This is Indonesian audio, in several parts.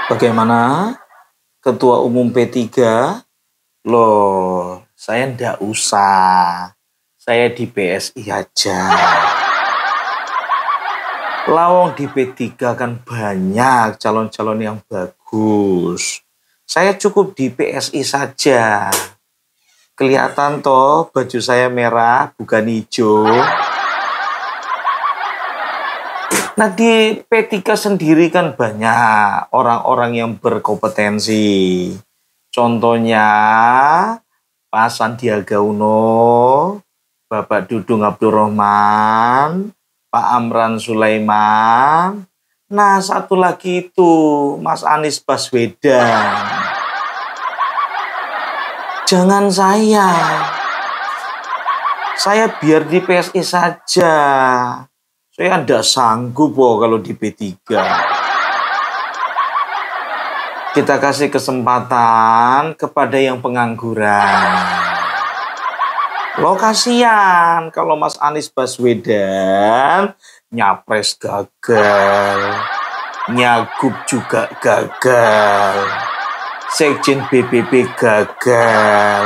Bagaimana? Ketua Umum P3? Loh, saya ndak usah. Saya di PSI aja. Lawang di P3 kan banyak calon-calon yang bagus. Saya cukup di PSI saja. Kelihatan toh baju saya merah bukan hijau. Nah di P3 sendiri kan banyak orang-orang yang berkompetensi. Contohnya Pak Sandiaga Uno, Bapak Dudung Abdurrahman, Pak Amran Sulaiman. Nah satu lagi itu Mas Anies Baswedan. Jangan saya biar di PSI saja. Saya tidak sanggup kalau di P3. Kita kasih kesempatan kepada yang pengangguran. Loh kasihan kalau Mas Anies Baswedan nyapres gagal, nyagup juga gagal, sekjen BBB gagal.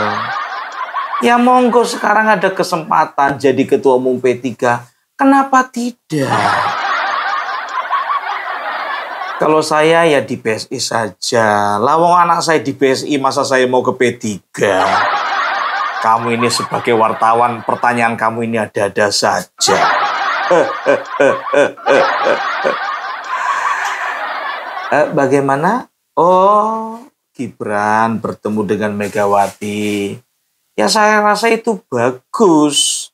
Ya monggo sekarang ada kesempatan jadi ketua umum P3. Kenapa tidak? Kalau saya ya di PSI saja. Lawang anak saya di PSI, masa saya mau ke P3? Kamu ini sebagai wartawan, pertanyaan kamu ini ada-ada saja. Bagaimana? Oh, Gibran bertemu dengan Megawati. Ya saya rasa itu bagus.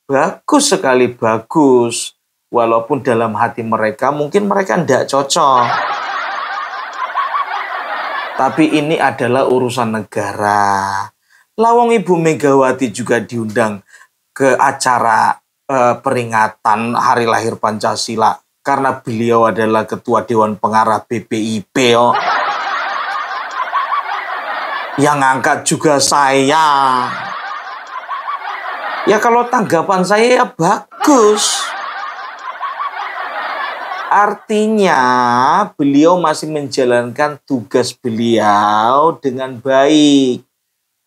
Bagus sekali, bagus. Walaupun dalam hati mereka mungkin mereka tidak cocok. Tapi ini adalah urusan negara. Lawang Ibu Megawati juga diundang ke acara peringatan Hari Lahir Pancasila. Karena beliau adalah Ketua Dewan Pengarah BPIP. Yang angkat juga saya. Ya kalau tanggapan saya ya bagus. Artinya beliau masih menjalankan tugas beliau dengan baik.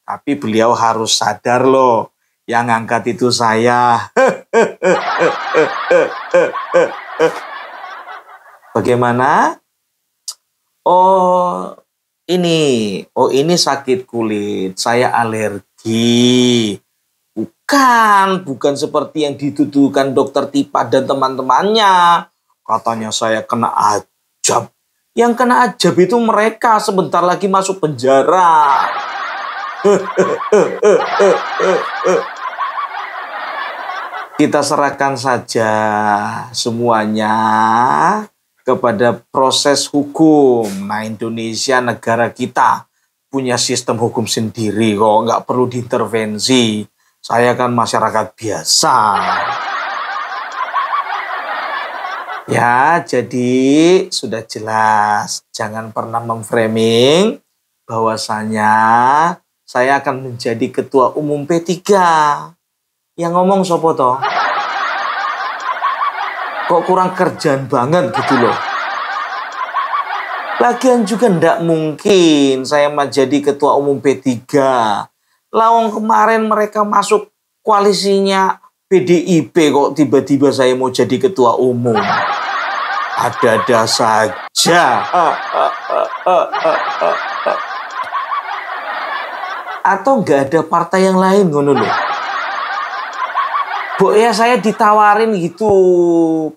Tapi beliau harus sadar loh, yang angkat itu saya. Bagaimana? Oh ini sakit kulit, saya alergi. Bukan seperti yang dituduhkan dokter Tipa dan teman-temannya. Katanya saya kena ajab. Yang kena ajab itu mereka sebentar lagi masuk penjara. Kita serahkan saja semuanya kepada proses hukum. Nah, Indonesia negara kita punya sistem hukum sendiri kok, nggak perlu diintervensi. Saya kan masyarakat biasa. Ya, jadi sudah jelas. Jangan pernah memframing bahwasanya saya akan menjadi ketua umum P3. Yang ngomong sopo toh? Kok kurang kerjaan banget gitu loh. Lagian juga ndak mungkin saya menjadi ketua umum P3. Lawang kemarin mereka masuk koalisinya PDIP kok tiba-tiba saya mau jadi ketua umum. Ada-ada saja. Atau nggak ada partai yang lain ngono loh. Ya saya ditawarin gitu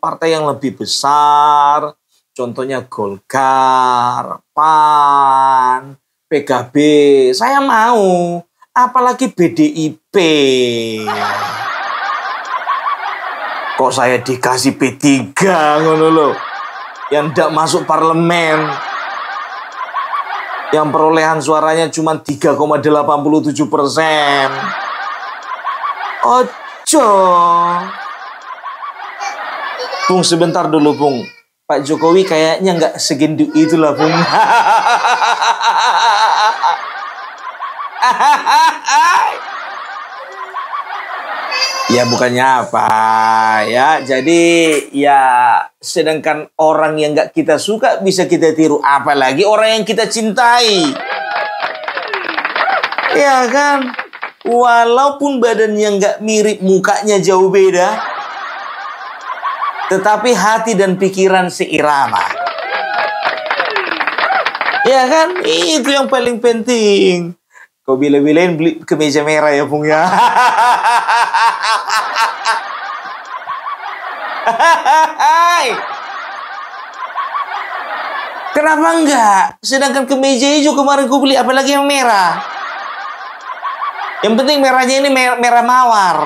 partai yang lebih besar. Contohnya Golkar, PAN, PKB. Saya mau. Apalagi PDIP. Kok saya dikasih P3 ngono loh. Yang tidak masuk parlemen. Yang perolehan suaranya cuma 3,87%. Ojo. Bung sebentar dulu Bung. Pak Jokowi kayaknya nggak segindu itulah Bung. Ya bukannya apa ya. Jadi ya sedangkan orang yang nggak kita suka bisa kita tiru, apalagi orang yang kita cintai. Ya kan? Walaupun badannya nggak mirip, mukanya jauh beda, tetapi hati dan pikiran seirama. Ya kan? Itu yang paling penting. Kau bila-bilain beli kemeja merah ya, Pung ya. Kenapa enggak? Sedangkan kemeja hijau kemarin kau beli, apalagi yang merah. Yang penting merahnya ini merah mawar.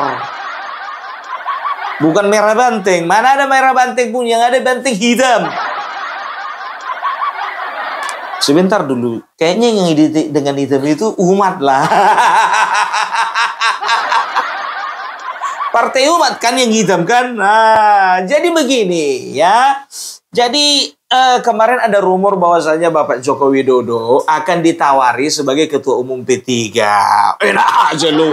Bukan merah banteng. Mana ada merah banteng pun, yang ada banteng hitam. Sebentar dulu. Kayaknya yang dengan hitam itu umat lah. Partai umat kan yang hitam kan. Nah, jadi begini ya. Jadi kemarin ada rumor bahwasanya Bapak Joko Widodo akan ditawari sebagai Ketua Umum P3. Enak aja lu.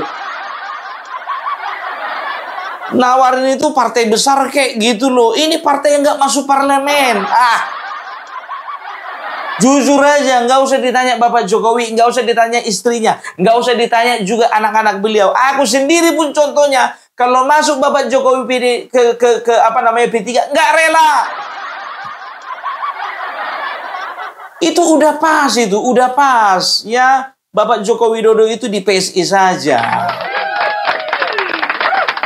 Nawarin itu partai besar kayak gitu loh. Ini partai yang nggak masuk parlemen. Jujur aja, nggak usah ditanya Bapak Jokowi, nggak usah ditanya istrinya, nggak usah ditanya juga anak-anak beliau. Aku sendiri pun contohnya, kalau masuk Bapak Jokowi ke apa namanya P3, nggak rela. Itu udah pas, ya. Bapak Joko Widodo itu di PSI saja.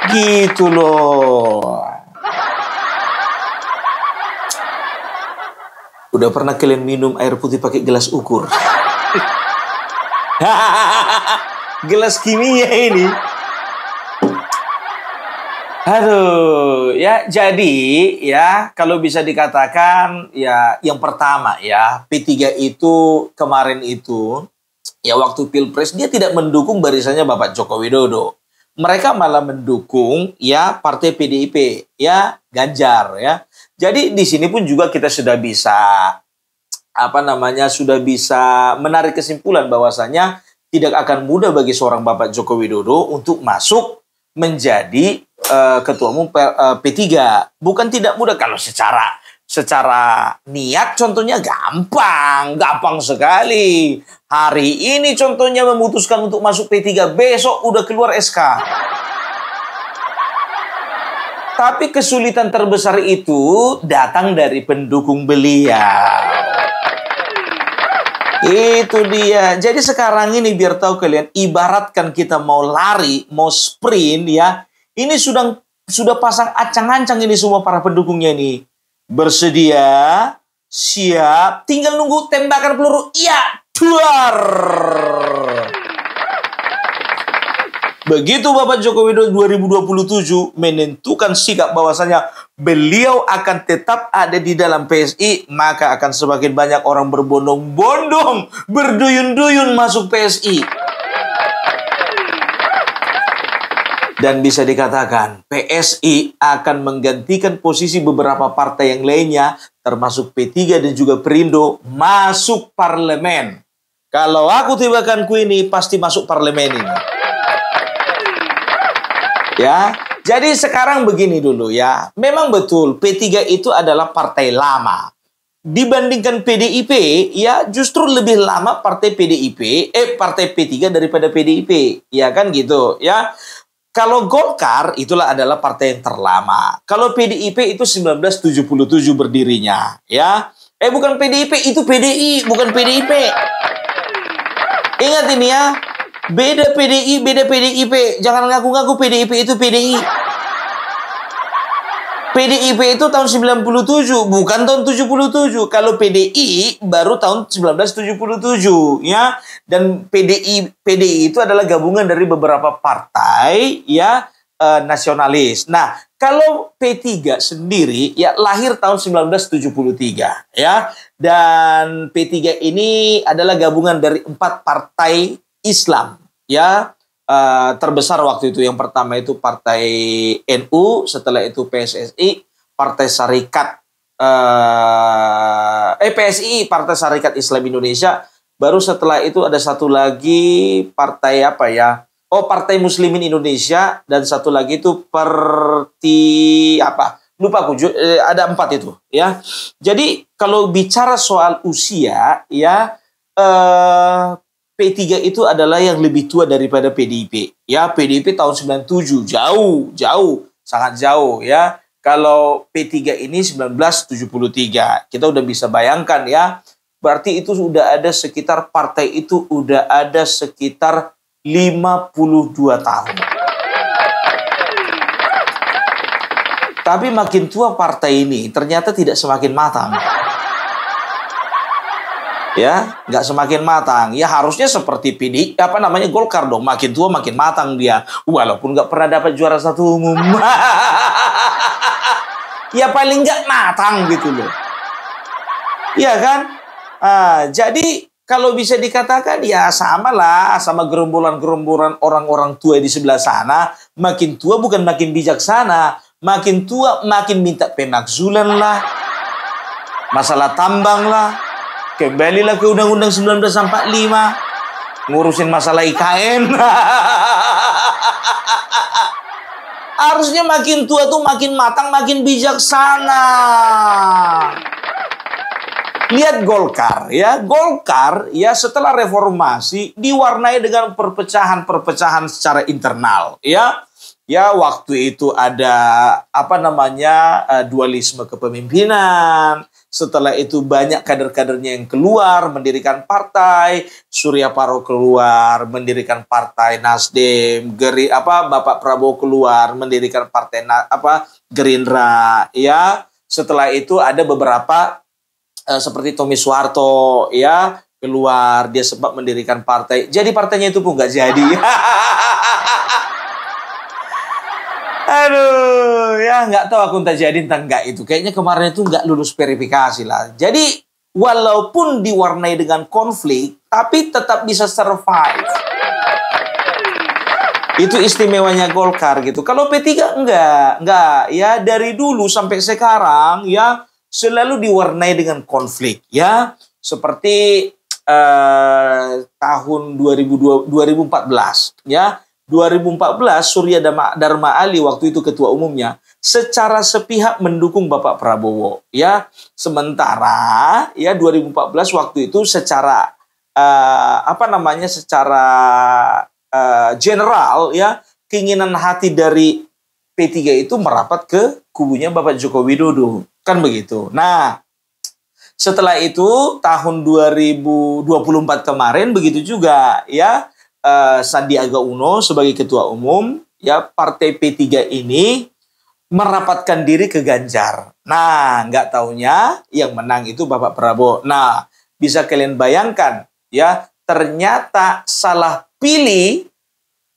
Gitu loh. Udah pernah kalian minum air putih pakai gelas ukur? Gelas kimia ini. Aduh, ya jadi ya kalau bisa dikatakan ya yang pertama ya P3 itu kemarin itu ya waktu Pilpres dia tidak mendukung barisannya Bapak Joko Widodo. Mereka malah mendukung ya partai PDIP ya Ganjar ya. Jadi di sini pun juga kita sudah bisa sudah bisa menarik kesimpulan bahwasanya tidak akan mudah bagi seorang Bapak Joko Widodo untuk masuk menjadi Ketua Umum P3. Bukan tidak mudah kalau secara niat contohnya gampang sekali. Hari ini contohnya memutuskan untuk masuk P3, besok udah keluar SK. Tapi kesulitan terbesar itu datang dari pendukung beliau. Itu dia. Jadi sekarang ini biar tahu kalian, ibaratkan kita mau lari, mau sprint ya. Ini sudah pasang acang-acang ini semua para pendukungnya ini. Bersedia, siap, tinggal nunggu tembakan peluru. Iya, duar. Begitu Bapak Joko Widodo 2027 menentukan sikap bahwasanya beliau akan tetap ada di dalam PSI, maka akan semakin banyak orang berbondong-bondong, berduyun-duyun masuk PSI. Dan bisa dikatakan PSI akan menggantikan posisi beberapa partai yang lainnya, termasuk P3 dan juga Perindo, masuk parlemen. Kalau aku tebakanku ini pasti masuk parlemen ini. Ya, jadi sekarang begini dulu ya. Memang betul P3 itu adalah partai lama. Dibandingkan PDIP, ya justru lebih lama partai partai P3 daripada PDIP. Ya kan gitu, ya. Kalau Golkar itulah adalah partai yang terlama. Kalau PDIP itu 1977 berdirinya, ya. Bukan PDIP, itu PDI, bukan PDIP. Ingat ini ya. Beda PDI, beda PDIP. Jangan ngaku-ngaku PDIP itu PDI. PDIP itu tahun 97, bukan tahun 77. Kalau PDI baru tahun 1977, ya. Dan PDI itu adalah gabungan dari beberapa partai, ya, nasionalis. Nah, kalau P3 sendiri, ya, lahir tahun 1973, ya. Dan P3 ini adalah gabungan dari 4 partai Islam, ya, terbesar waktu itu. Yang pertama itu Partai NU, setelah itu PSSI, Partai Syarikat PSI, Partai Syarikat Islam Indonesia. Baru setelah itu ada satu lagi partai apa ya? Oh, Partai Muslimin Indonesia, dan satu lagi itu apa? Lupa aku. Ada 4 itu, ya. Jadi kalau bicara soal usia, ya, P3 itu adalah yang lebih tua daripada PDIP. Ya, PDIP tahun 97, jauh, sangat jauh, ya. Kalau P3 ini 1973, kita udah bisa bayangkan, ya. Berarti itu sudah ada sekitar, partai itu udah ada sekitar 52 tahun. Tapi makin tua partai ini ternyata tidak semakin matang. Ya, nggak semakin matang. Ya harusnya seperti Golkar dong. Makin tua makin matang dia. Walaupun nggak pernah dapat juara 1 umum. Ya paling nggak matang gitu loh. Iya kan? Jadi kalau bisa dikatakan ya sama gerombolan-gerombolan orang-orang tua di sebelah sana. Makin tua bukan makin bijaksana. Makin tua makin minta pemakzulan lah. Masalah tambang lah. Kembalilah ke Undang-Undang 1945. Ngurusin masalah IKN. Harusnya makin tua tuh makin matang, makin bijaksana. Lihat Golkar, ya. Golkar, ya, setelah reformasi diwarnai dengan perpecahan-perpecahan secara internal, ya. Ya, waktu itu ada dualisme kepemimpinan. Setelah itu banyak kader-kadernya yang keluar mendirikan partai. Surya Paloh keluar mendirikan partai Nasdem. Bapak Prabowo keluar mendirikan partai Gerindra, ya. Setelah itu ada beberapa seperti Tommy Soeharto, ya, keluar, dia sempat mendirikan partai. Jadi partainya itu pun nggak jadi. Aduh, ya nggak tahu aku entah jadi entah enggak itu. Kayaknya kemarin itu nggak lulus verifikasi lah. Jadi walaupun diwarnai dengan konflik, tapi tetap bisa survive. Itu istimewanya Golkar gitu. Kalau P3 enggak. Ya dari dulu sampai sekarang, ya, selalu diwarnai dengan konflik, ya. Seperti tahun 2014, ya. 2014 Surya Dharma Ali waktu itu ketua umumnya secara sepihak mendukung Bapak Prabowo, ya. Sementara ya 2014 waktu itu secara general, ya, keinginan hati dari P3 itu merapat ke kubunya Bapak Joko Widodo, kan begitu. Nah, setelah itu tahun 2024 kemarin begitu juga, ya. Sandiaga Uno sebagai ketua umum, ya, partai P3 ini merapatkan diri ke Ganjar. Nah, nggak taunya yang menang itu Bapak Prabowo. Nah, bisa kalian bayangkan, ya, ternyata salah pilih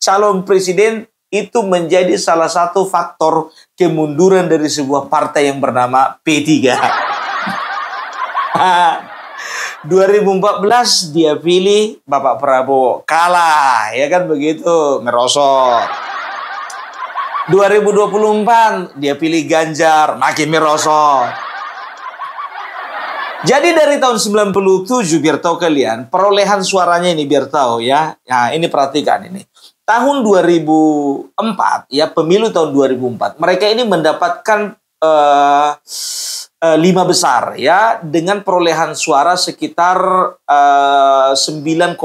calon presiden itu menjadi salah satu faktor kemunduran dari sebuah partai yang bernama P3. 2014 dia pilih Bapak Prabowo, kalah, ya kan begitu, merosot. 2024 dia pilih Ganjar, makin merosot. Jadi dari tahun 97, biar tahu kalian, perolehan suaranya ini biar tahu, ya. Nah, ini perhatikan ini. Tahun 2004, ya, pemilu tahun 2004, mereka ini mendapatkan 5 besar, ya, dengan perolehan suara sekitar 9,8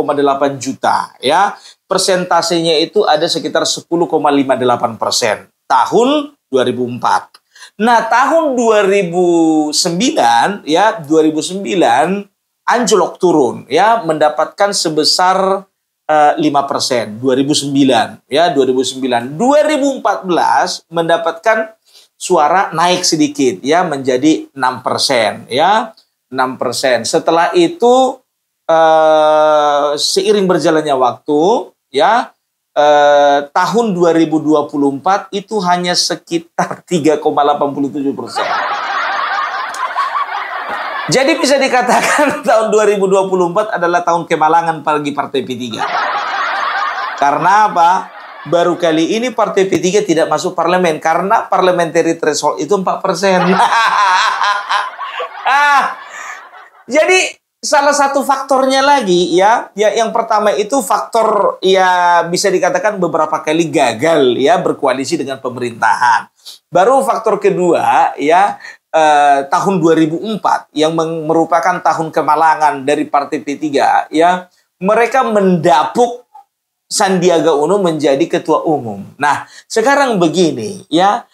juta, ya. Persentasenya itu ada sekitar 10,58% tahun 2004. Nah, tahun 2009, ya, 2009 anjlok turun, ya, mendapatkan sebesar 5%. 2009, ya, 2009. 2014 mendapatkan suara naik sedikit, ya, menjadi 6%, ya, 6%. Setelah itu seiring berjalannya waktu, ya, tahun 2024 itu hanya sekitar 3,87%. Jadi bisa dikatakan tahun 2024 adalah tahun kemalangan bagi Partai P3. Karena apa? Baru kali ini Partai P3 tidak masuk parlemen karena parliamentary threshold itu 4%. Jadi salah satu faktornya lagi ya, yang pertama itu faktor ya bisa dikatakan beberapa kali gagal ya berkoalisi dengan pemerintahan. Baru faktor kedua ya tahun 2004 yang merupakan tahun kemalangan dari Partai P3 ya, mereka mendapuk Sandiaga Uno menjadi ketua umum. Nah, sekarang begini ya,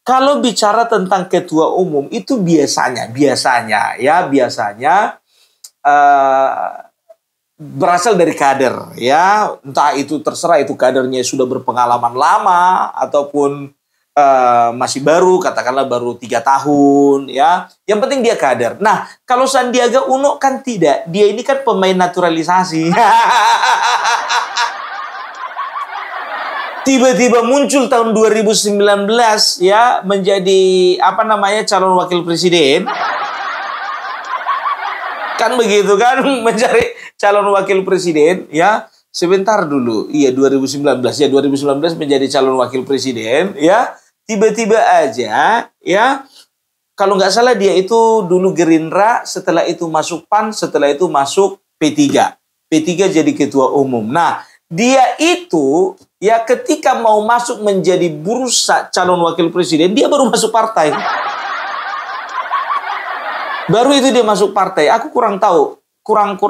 kalau bicara tentang ketua umum itu biasanya berasal dari kader ya, entah itu terserah itu kadernya sudah berpengalaman lama ataupun masih baru, katakanlah baru 3 tahun ya, yang penting dia kader. Nah, kalau Sandiaga Uno kan tidak, dia ini kan pemain naturalisasi. Tiba-tiba muncul tahun 2019 ya menjadi calon wakil presiden. Kan begitu kan, mencari calon wakil presiden ya. Sebentar dulu. Iya 2019 menjadi calon wakil presiden ya. Tiba-tiba aja ya, kalau nggak salah dia itu dulu Gerindra, setelah itu masuk PAN, setelah itu masuk P3. P3 jadi ketua umum. Nah, dia itu ya ketika mau masuk menjadi bursa calon wakil presiden, dia baru masuk partai. Baru itu dia masuk partai. Aku kurang tahu, kurang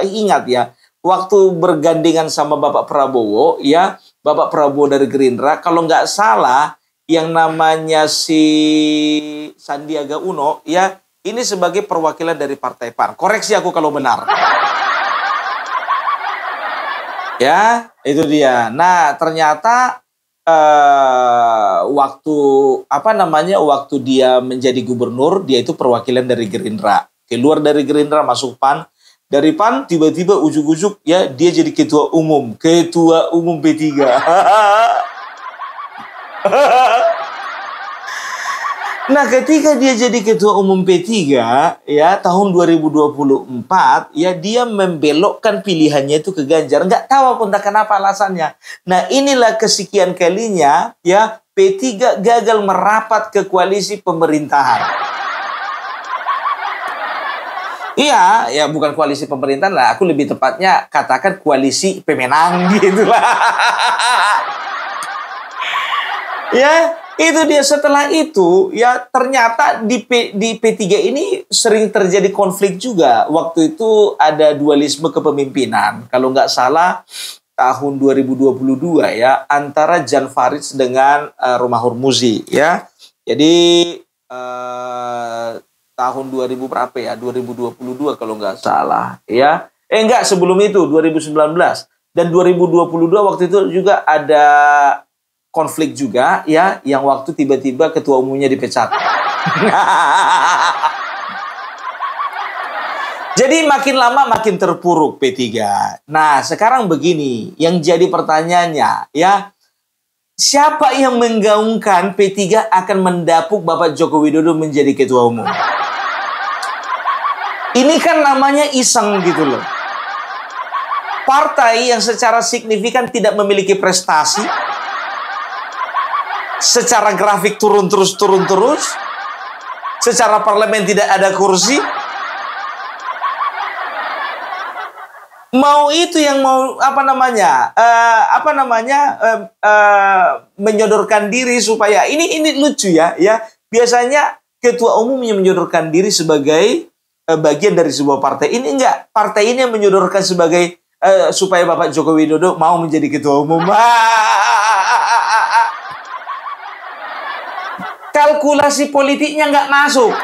ingat ya. Waktu bergandengan sama Bapak Prabowo ya, Bapak Prabowo dari Gerindra, kalau nggak salah yang namanya si Sandiaga Uno ya, ini sebagai perwakilan dari Partai PAN. Koreksi aku kalau benar. Ya, itu dia. Nah, ternyata waktu dia menjadi gubernur, dia itu perwakilan dari Gerindra. Keluar dari Gerindra masuk PAN. Dari PAN tiba-tiba ujuk-ujuk ya dia jadi ketua umum P3. Nah, ketika dia jadi ketua umum P3 ya tahun 2024 ya, dia membelokkan pilihannya itu ke Ganjar. Nggak tahu aku entah kenapa alasannya. Nah, inilah kesekian kalinya ya P3 gagal merapat ke koalisi pemerintahan. Iya, ya bukan koalisi pemerintahan lah. Aku lebih tepatnya katakan koalisi pemenang gitu lah. Ya, itu dia. Setelah itu, ya ternyata di P3 ini sering terjadi konflik juga. Waktu itu ada dualisme kepemimpinan. Kalau nggak salah, tahun 2022 ya, antara Jan Faridz dengan Romahur Muzi ya. Jadi tahun 2000 berapa ya? 2022 kalau nggak salah ya. Enggak, sebelum itu 2019 dan 2022 waktu itu juga ada konflik juga ya, yang waktu tiba-tiba ketua umumnya dipecat. Jadi makin lama makin terpuruk P3. Nah, sekarang begini, yang jadi pertanyaannya ya, siapa yang menggaungkan P3 akan mendapuk Bapak Joko Widodo menjadi ketua umum? Ini kan namanya iseng gitu loh. Partai yang secara signifikan tidak memiliki prestasi, secara grafik turun terus, secara parlemen tidak ada kursi. Mau itu yang mau menyodorkan diri supaya ini lucu ya. Biasanya ketua umum yang menyodorkan diri sebagai bagian dari sebuah partai. Ini enggak, partai ini yang menyodorkan sebagai supaya Bapak Joko Widodo mau menjadi ketua umum. Kalkulasi politiknya nggak masuk.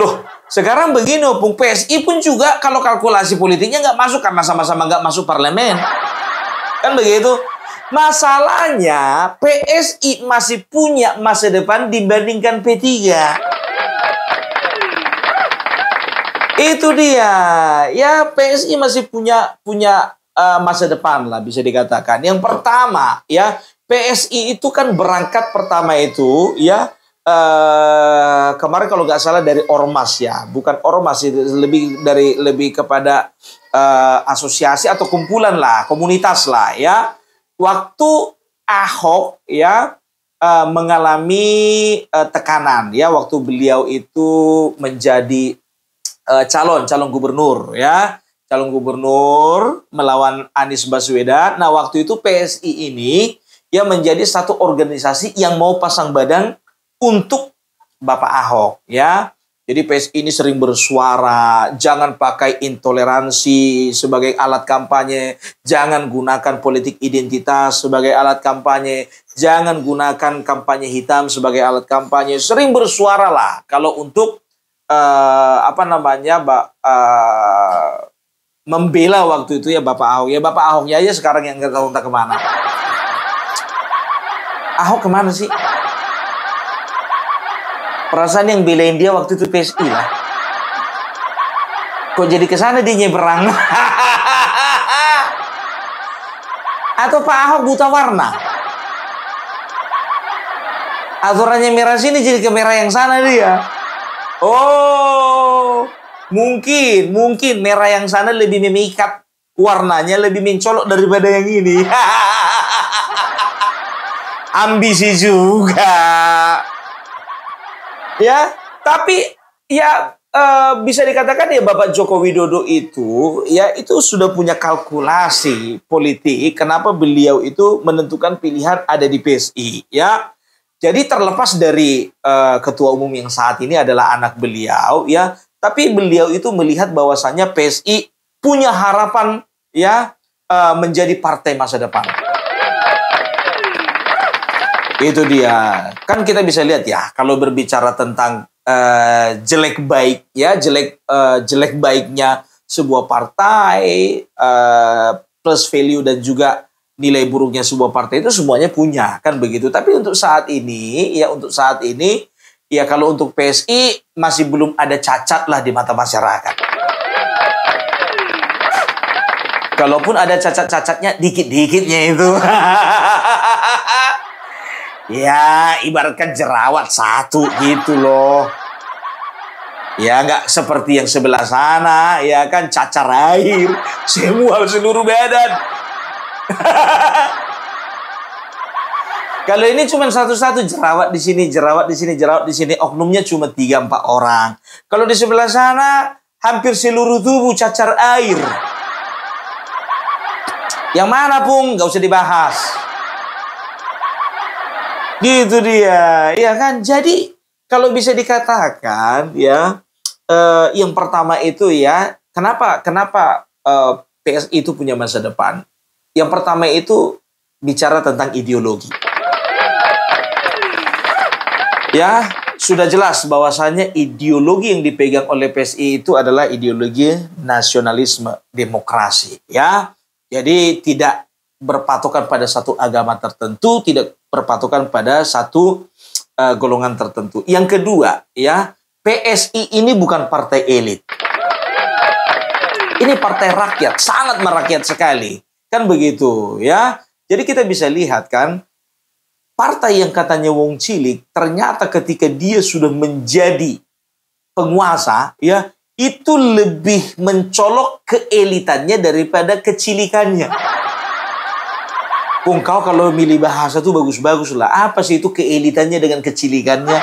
Loh, sekarang begini, Opung, PSI pun juga kalau kalkulasi politiknya nggak masuk karena sama-sama nggak masuk parlemen. Kan begitu. Masalahnya PSI masih punya masa depan dibandingkan P3. Itu dia. Ya, PSI masih punya masa depan lah bisa dikatakan. Yang pertama, ya, PSI itu kan berangkat pertama itu ya kemarin kalau nggak salah dari ormas ya, bukan ormas, lebih kepada asosiasi atau kumpulan lah, komunitas lah ya. Waktu Ahok ya mengalami tekanan ya waktu beliau itu menjadi calon gubernur ya, calon gubernur melawan Anies Baswedan. Nah, waktu itu PSI ini ya menjadi satu organisasi yang mau pasang badan untuk Bapak Ahok ya. Jadi PSI ini sering bersuara, jangan pakai intoleransi sebagai alat kampanye, jangan gunakan politik identitas sebagai alat kampanye, jangan gunakan kampanye hitam sebagai alat kampanye. Sering bersuara lah kalau untuk membela waktu itu ya Bapak Ahok. Ya Bapak Ahoknya aja sekarang yang nggak tahu entah kemana. Ahok kemana sih? Perasaan yang belain dia waktu itu PSI lah. Kok jadi kesana dia nyeberang? Atau Pak Ahok buta warna? Aturannya merah sini jadi ke merah yang sana dia. Oh, mungkin merah yang sana lebih memikat, warnanya lebih mencolok daripada yang ini. Ambisi juga. Ya, tapi ya bisa dikatakan ya Bapak Joko Widodo itu ya itu sudah punya kalkulasi politik kenapa beliau itu menentukan pilihan ada di PSI ya. Jadi terlepas dari ketua umum yang saat ini adalah anak beliau ya, tapi beliau itu melihat bahwasannya PSI punya harapan ya menjadi partai masa depan. Itu dia. Kan kita bisa lihat ya kalau berbicara tentang jelek baik ya, jelek baiknya sebuah partai, plus value dan juga nilai buruknya sebuah partai itu semuanya punya kan begitu. Tapi untuk saat ini ya kalau untuk PSI masih belum ada cacat lah di mata masyarakat. Kalaupun ada cacat-cacatnya dikit-dikitnya itu. Ya, ibaratkan jerawat satu gitu loh. Ya, nggak seperti yang sebelah sana, ya kan cacar air, seluruh badan. Kalau ini cuma satu-satu, jerawat di sini, jerawat di sini, jerawat di sini, oknumnya cuma 3-4 orang. Kalau di sebelah sana, hampir seluruh tubuh cacar air. Yang mana pun, nggak usah dibahas. Gitu dia, ya kan? Jadi kalau bisa dikatakan ya, yang pertama itu ya, kenapa PSI itu punya masa depan? Yang pertama itu bicara tentang ideologi. Ya, sudah jelas bahwasannya ideologi yang dipegang oleh PSI itu adalah ideologi nasionalisme demokrasi. Ya, jadi tidak berpatokan pada satu agama tertentu, tidak berpatokan pada satu golongan tertentu. Yang kedua, ya, PSI ini bukan partai elit. Ini partai rakyat, sangat merakyat sekali. Kan begitu, ya. Jadi kita bisa lihat kan, partai yang katanya wong cilik, ternyata ketika dia sudah menjadi penguasa, ya, itu lebih mencolok keelitannya daripada kecilikannya. Kau kalau milih bahasa tuh bagus-bagus lah. Apa sih itu keelitannya dengan kecilikannya?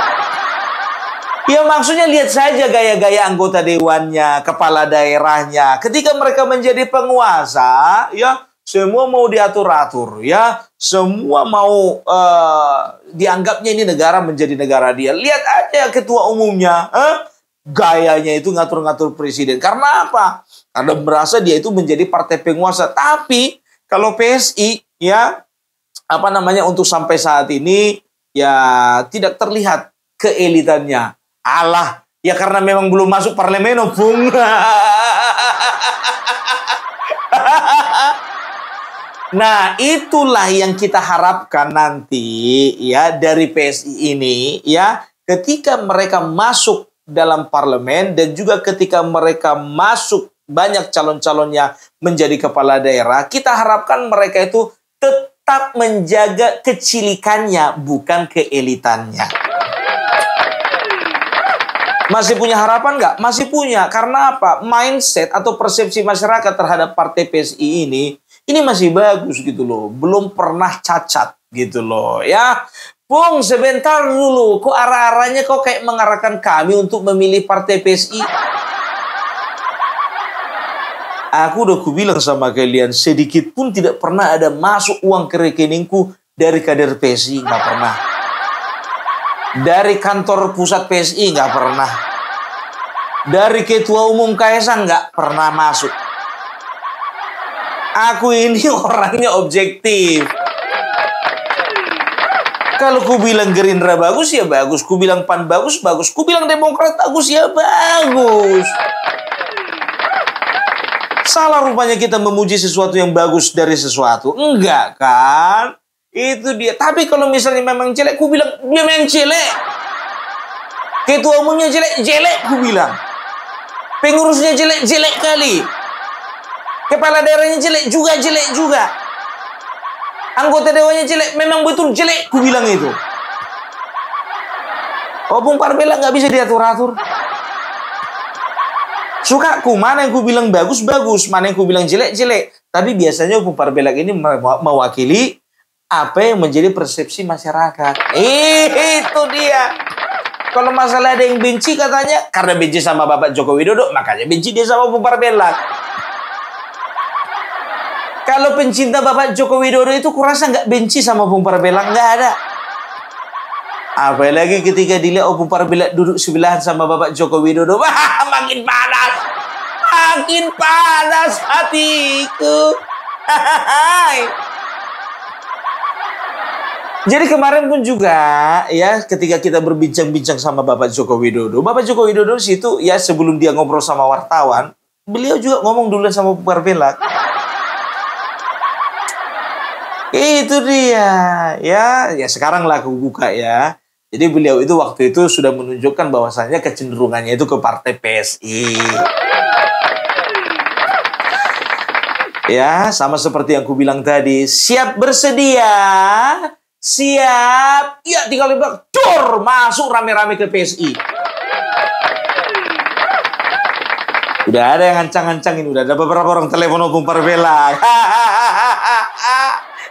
Ya maksudnya lihat saja gaya-gaya anggota dewannya, kepala daerahnya. Ketika mereka menjadi penguasa, ya semua mau diatur-atur, ya semua mau dianggapnya ini negara menjadi negara dia. Lihat aja ketua umumnya, gayanya itu ngatur-ngatur presiden. Karena apa? Karena merasa dia itu menjadi partai penguasa. Tapi kalau PSI ya, untuk sampai saat ini ya tidak terlihat keelitannya. Alah, ya karena memang belum masuk parlemen, Bung. Nah, itulah yang kita harapkan nanti ya dari PSI ini ya, ketika mereka masuk dalam parlemen dan juga ketika mereka masuk banyak calon-calonnya menjadi kepala daerah, kita harapkan mereka itu tetap menjaga kecilikannya, bukan keelitannya. Masih punya harapan nggak? Masih punya. Karena apa? Mindset atau persepsi masyarakat terhadap partai PSI ini masih bagus gitu loh. Belum pernah cacat gitu loh ya. Bung, sebentar dulu. Kok arah-arahnya kok kayak mengarahkan kami untuk memilih partai PSI? Aku udah kubilang sama kalian, sedikit pun tidak pernah ada masuk uang ke rekeningku dari kader PSI, nggak pernah. Dari kantor pusat PSI nggak pernah. Dari ketua umum Kaisang nggak pernah masuk. Aku ini orangnya objektif. Kalau ku bilang Gerindra bagus, ya bagus. Ku bilang PAN bagus, bagus. Ku bilang Demokrat bagus, ya bagus. Salah rupanya kita memuji sesuatu yang bagus dari sesuatu. Enggak kan? Itu dia. Tapi kalau misalnya memang jelek, ku bilang dia memang jelek. Ketua umumnya jelek, jelek ku bilang. Pengurusnya jelek, jelek kali. Kepala daerahnya jelek juga. Anggota dewannya jelek, memang betul jelek, ku bilang itu. Opung Parbela nggak bisa diatur-atur. Suka ku, mana yang ku bilang bagus, mana yang ku bilang jelek. Tapi biasanya Opung Parbela ini mewakili apa yang menjadi persepsi masyarakat. Itu dia. Kalau masalah ada yang benci katanya, karena benci sama Bapak Joko Widodo, makanya benci dia sama Opung Parbela. Kalau pencinta Bapak Joko Widodo itu kurasa nggak benci sama Opung Parbela, nggak ada. Apalagi ketika dilihat Opung Parbela duduk sebelahan sama Bapak Joko Widodo, wah makin panas hatiku. Jadi kemarin pun juga ya ketika kita berbincang-bincang sama Bapak Joko Widodo situ ya sebelum dia ngobrol sama wartawan, beliau juga ngomong dulu sama Opung Parbela. Itu dia, ya sekarang lah aku buka ya. Jadi beliau itu waktu itu sudah menunjukkan bahwasannya kecenderungannya itu ke partai PSI. Ya, sama seperti yang aku bilang tadi, siap bersedia, siap, ya tinggal bilang, dor, masuk rame-rame ke PSI. Udah ada yang ngancang-ngancangin, udah ada beberapa orang telepon Opung Parbela.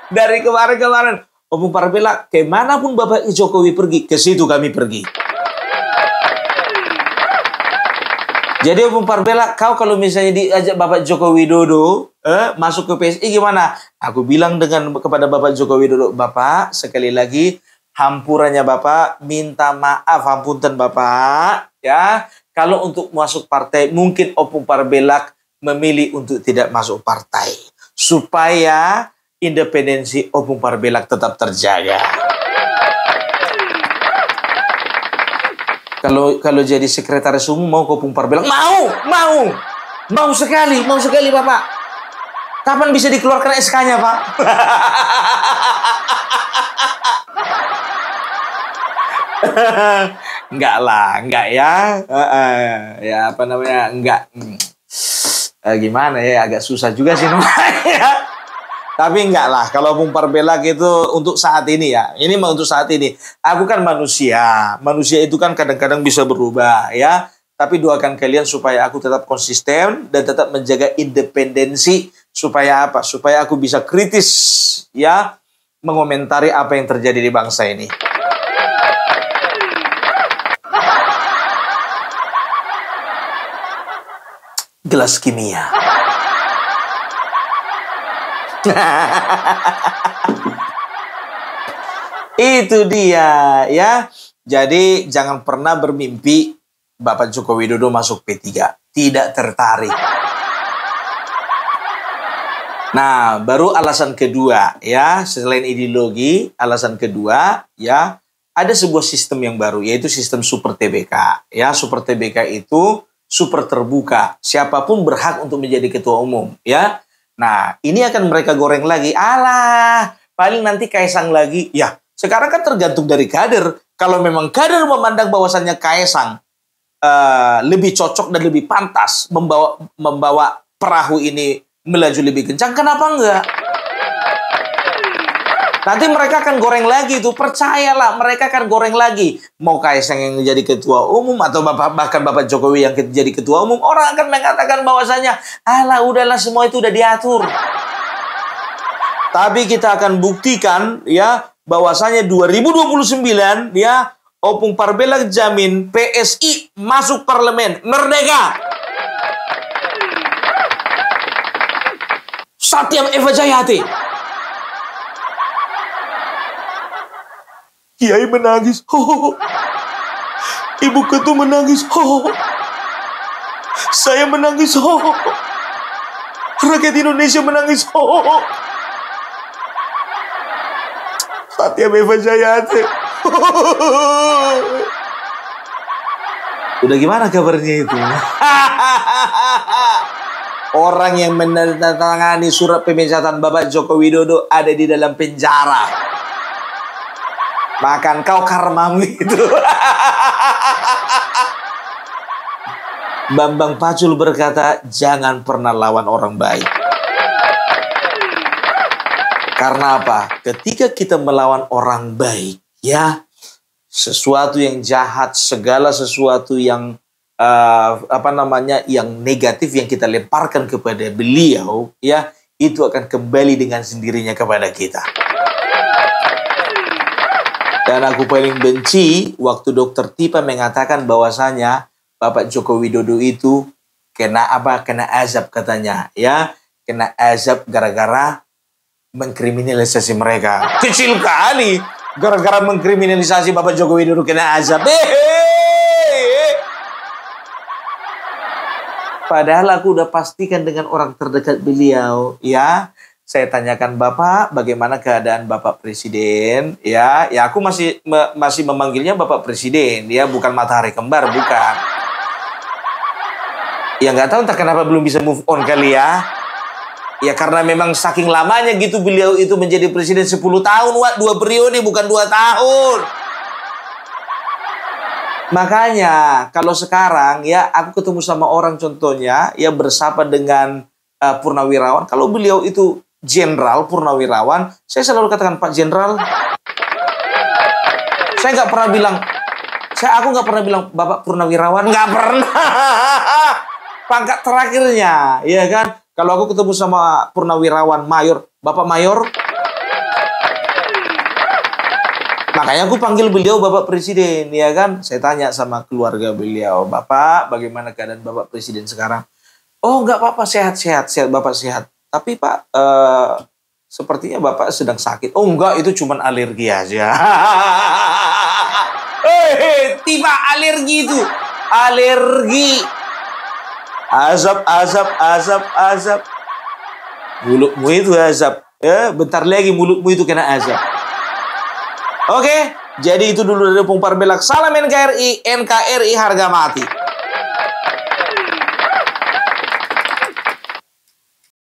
Dari kemarin-kemarin, Opung Parbela, kemanapun Bapak Jokowi pergi, ke situ kami pergi. Jadi Opung Parbela, kau kalau misalnya diajak Bapak Joko Widodo masuk ke PSI gimana? Aku bilang kepada Bapak Joko Widodo, Bapak, sekali lagi, hampurannya Bapak, minta maaf, hampunten Bapak, ya. Kalau untuk masuk partai, mungkin Opung Parbela memilih untuk tidak masuk partai. Supaya independensi Opung Parbela tetap terjaga. Kalau jadi sekretaris umum mau ke Opung Parbela, mau sekali Bapak. Kapan bisa dikeluarkan SK-nya Pak? Enggak ya. Ya apa namanya? Enggak. Gimana ya? Agak susah juga sih namanya. Tapi enggak lah, kalau Opung Parbela gitu untuk saat ini ya. Ini mah untuk saat ini. Aku kan manusia. Manusia itu kan kadang-kadang bisa berubah ya. Tapi doakan kalian supaya aku tetap konsisten dan tetap menjaga independensi. Supaya apa? Supaya aku bisa kritis ya. Mengomentari apa yang terjadi di bangsa ini. Gelas kimia. Itu dia ya. Jadi jangan pernah bermimpi Bapak Joko Widodo masuk P3. Tidak tertarik. Nah, baru alasan kedua ya, selain ideologi, alasan kedua ya, ada sebuah sistem yang baru yaitu sistem Super TBK. Ya, Super TBK itu super terbuka. Siapapun berhak untuk menjadi ketua umum ya. Nah, ini akan mereka goreng lagi. Alah, paling nanti Kaisang lagi. Ya, sekarang kan tergantung dari kader. Kalau memang kader memandang bahwasannya Kaisang lebih cocok dan lebih pantas membawa perahu ini melaju lebih kencang, kenapa enggak? Nanti mereka akan goreng lagi tuh, percayalah, mereka akan goreng lagi. Mau Kaisang yang jadi ketua umum atau bahkan Bapak Jokowi yang jadi ketua umum, orang akan mengatakan bahwasanya, alah udahlah semua itu udah diatur. Tapi kita akan buktikan ya bahwasanya 2029 ya Opung Parbelak jamin PSI masuk parlemen merdeka. Satyam Eva Jayati. Kiai menangis. Ibu Ketua menangis. Saya menangis. Rakyat Indonesia menangis. Satyam Eva Jayati. Udah gimana kabarnya itu? Orang yang menandatangani surat pemecatan Bapak Joko Widodo ada di dalam penjara. Makan kau karmamu itu. Bambang Pacul berkata, jangan pernah lawan orang baik. Karena apa? Ketika kita melawan orang baik, ya, sesuatu yang jahat, segala sesuatu yang yang negatif yang kita lemparkan kepada beliau, ya, itu akan kembali dengan sendirinya kepada kita. Dan aku paling benci waktu Dokter Tipa mengatakan bahwasanya Bapak Joko Widodo itu kena azab katanya, ya, kena azab gara-gara mengkriminalisasi mereka. Kecil kali, gara-gara mengkriminalisasi Bapak Joko Widodo kena azab. Padahal aku udah pastikan dengan orang terdekat beliau, ya. Saya tanyakan Bapak, bagaimana keadaan Bapak Presiden, ya. Ya aku masih memanggilnya Bapak Presiden, ya, bukan matahari kembar, bukan. Ya nggak tahu entah kenapa belum bisa move on kali ya. Ya karena memang saking lamanya gitu beliau itu menjadi presiden 10 tahun, Wak, 2 periode bukan 2 tahun. Makanya kalau sekarang ya aku ketemu sama orang contohnya ya bersapa dengan Purnawirawan. Kalau beliau itu Jenderal Purnawirawan, saya selalu katakan Pak Jenderal. Aku nggak pernah bilang Bapak Purnawirawan, nggak pernah. Pangkat terakhirnya, ya kan? Kalau aku ketemu sama Purnawirawan Mayor, Bapak Mayor. Makanya aku panggil beliau Bapak Presiden, ya kan? Saya tanya sama keluarga beliau, Bapak, bagaimana keadaan Bapak Presiden sekarang? Oh, nggak apa-apa, sehat, Bapak sehat. Tapi Pak, sepertinya Bapak sedang sakit. Oh, enggak, itu cuma alergi aja. Tiba alergi itu. Alergi. Azab. Mulutmu itu azab. Ya, bentar lagi mulutmu itu kena azab. Oke, jadi itu dulu dari Opung Parbelak. Salam NKRI harga mati.